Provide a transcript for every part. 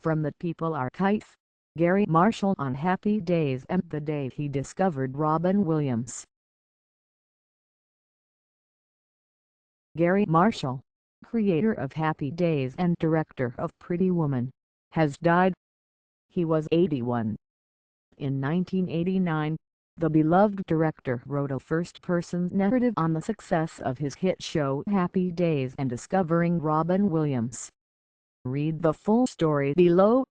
From the People Archive, Garry Marshall on Happy Days and the day he discovered Robin Williams. Garry Marshall, creator of Happy Days and director of Pretty Woman, has died. He was 81. In 1989, the beloved director wrote a first-person narrative on the success of his hit show Happy Days and discovering Robin Williams. Read the full story below.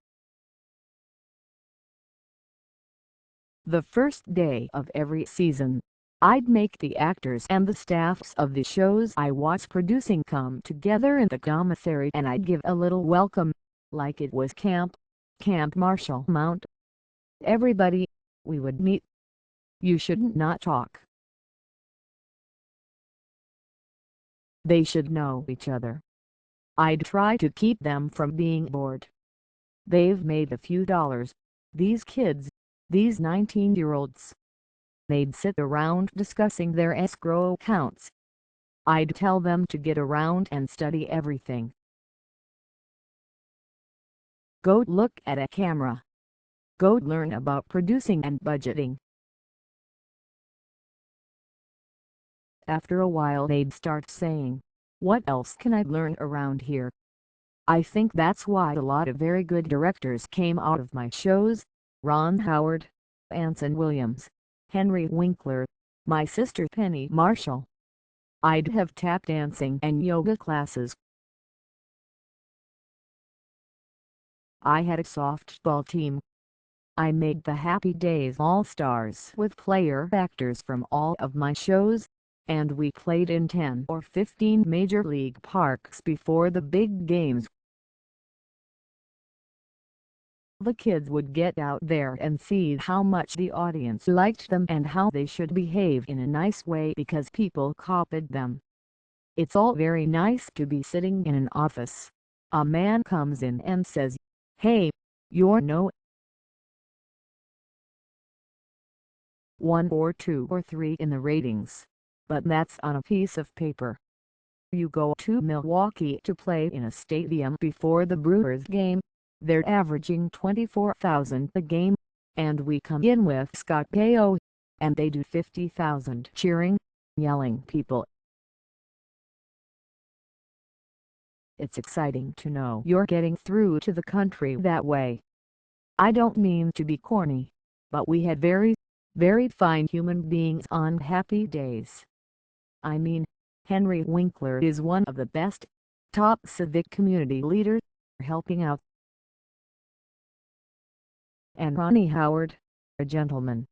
The first day of every season, I'd make the actors and the staffs of the shows I was producing come together in the commissary and I'd give a little welcome, like it was Camp Marshallmount. Everybody we would meet. You should not talk. They should know each other. I'd try to keep them from being bored. They've made a few dollars, these kids, these 19-year-olds. They'd sit around discussing their escrow accounts. I'd tell them to get around and study everything. Go look at a camera. Go learn about producing and budgeting. After a while they'd start saying, "What else can I learn around here?" I think that's why a lot of very good directors came out of my shows. Ronnie Howard, Anson Williams, Henry Winkler, my sister Penny Marshall. I'd have tap dancing and yoga classes. I had a softball team. I made the Happy Days All-Stars with player actors from all of my shows, and we played in 10 or 15 major league parks before the big games. The kids would get out there and see how much the audience liked them and how they should behave in a nice way because people copied them. It's all very nice to be sitting in an office. A man comes in and says, "Hey, you're no 1 or 2 or 3 in the ratings." But that's on a piece of paper. You go to Milwaukee to play in a stadium before the Brewers game. They're averaging 24,000 a game, and we come in with Scott Baio, and they do 50,000 cheering, yelling people. It's exciting to know you're getting through to the country that way. I don't mean to be corny, but we had very fine human beings on Happy Days. I mean, Henry Winkler is one of the best, top civic community leaders, helping out. And Ronnie Howard, a gentleman.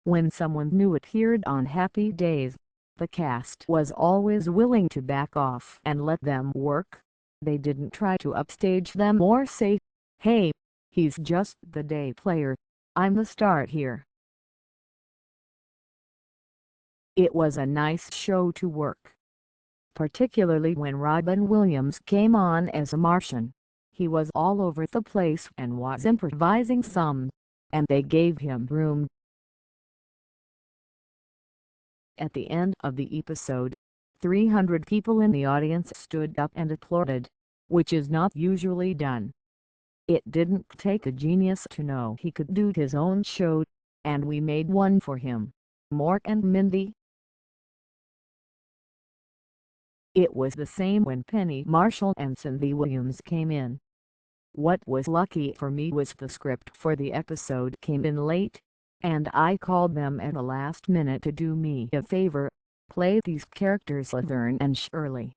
When someone new appeared on Happy Days, the cast was always willing to back off and let them work. They didn't try to upstage them or say, "Hey, he's just the day player, I'm the star here." It was a nice show to work. Particularly when Robin Williams came on as a Martian. He was all over the place and was improvising some, and they gave him room. At the end of the episode, 300 people in the audience stood up and applauded, which is not usually done. It didn't take a genius to know he could do his own show, and we made one for him, Mork and Mindy. It was the same when Penny Marshall and Anson Williams came in. What was lucky for me was the script for the episode came in late, and I called them at the last minute to do me a favor, play these characters Laverne and Shirley.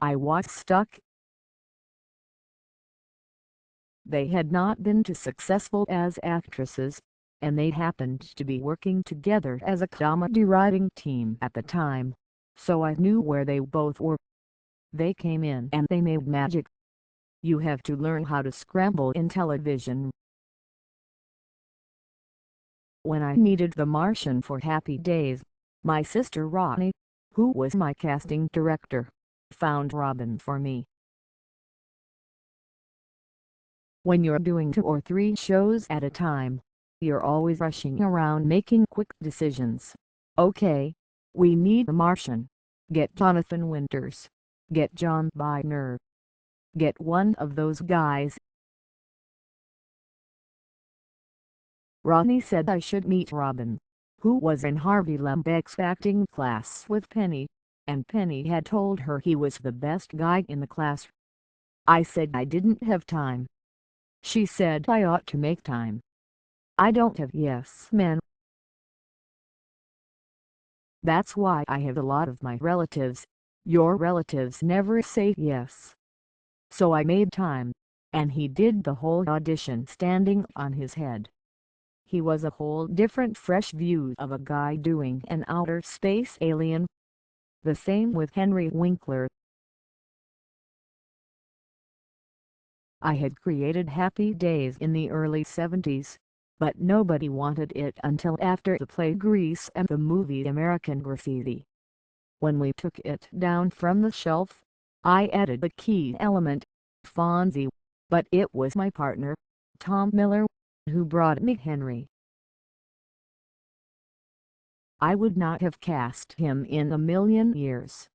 I was stuck. They had not been too successful as actresses, and they happened to be working together as a comedy writing team at the time, so I knew where they both were. They came in and they made magic. You have to learn how to scramble in television. When I needed the Martian for Happy Days, my sister Ronny, who was my casting director, found Robin for me. When you're doing 2 or 3 shows at a time, you're always rushing around making quick decisions. Okay, we need a Martian. Get Jonathan Winters. Get John Byner. Get one of those guys. Ronnie said I should meet Robin, who was in Harvey Lembeck's acting class with Penny, and Penny had told her he was the best guy in the class. I said I didn't have time. She said I ought to make time. I don't have yes men. That's why I have a lot of my relatives. Your relatives never say yes. So I made time, and he did the whole audition standing on his head. He was a whole different fresh view of a guy doing an outer space alien. The same with Henry Winkler. I had created Happy Days in the early 70s, but nobody wanted it until after the play Grease and the movie American Graffiti. When we took it down from the shelf, I added a key element, Fonzie, but it was my partner, Tom Miller, who brought me Henry. I would not have cast him in a million years.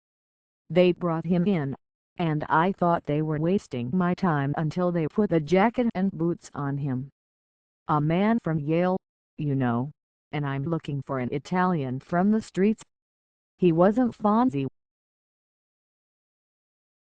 They brought him in, and I thought they were wasting my time until they put the jacket and boots on him. A man from Yale, you know, and I'm looking for an Italian from the streets. He wasn't Fonzie,